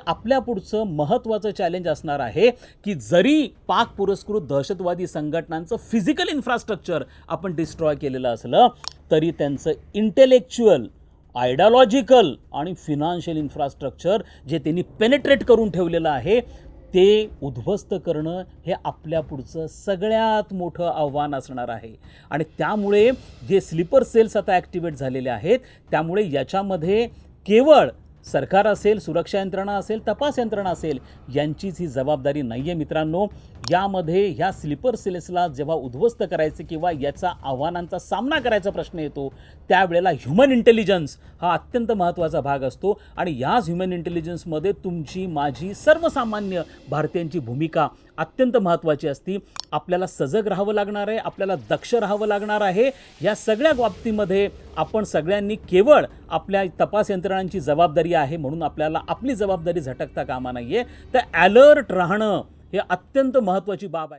आपल्या पुढचं महत्त्वाचं चॅलेंज असणार आहे की जरी पाक पुरस्कृत दहशतवादी संघटनांचं फिजिकल इन्फ्रास्ट्रक्चर आपण डिस्ट्रॉय केलेलं असलं तरी त्यांचं इंटेलेक्च्युअल, आयडिओलॉजिकल आणि फिनान्शियल इन्फ्रास्ट्रक्चर जे त्यांनी पेनिट्रेट करून ठेवलेलं आहे ते उद्ध्वस्त करणं हे आपल्या पुढचं सगळ्यात मोठं आव्हान असणार आहे. आणि त्यामुळे जे स्लीपर सेल्स आता ॲक्टिवेट झालेले आहेत त्यामुळे याच्यामध्ये केवळ सरकार असेल, सुरक्षा यंत्रणा असेल, तपास यंत्रणा असेल यांचीच ही जबाबदारी नाही आहे मित्रांनो. यामध्ये ह्या स्लीपर सेल्सला जेव्हा उद्ध्वस्त करायचं किंवा याचा आव्हानांचा सामना करायचा प्रश्न येतो त्यावेळेला ह्युमन इंटेलिजन्स हा अत्यंत महत्त्वाचा भाग असतो. आणि याच ह्युमन इंटेलिजन्समध्ये तुमची, माझी, सर्वसामान्य भारतीयांची भूमिका अत्यंत महत्त्वाची असती. आपल्याला सजग राहावं लागणार आहे, आपल्याला दक्ष राहावं लागणार आहे. या सगळ्या बाबतीमध्ये आपण सगळ्यांनी केवळ आपल्या तपास यंत्रणांची जबाबदारी आहे म्हणून आपल्याला आपली जबाबदारी झटकता कामा नाही आहे. तर ॲलर्ट राहणं हे अत्यंत महत्त्वाची बाब आहे.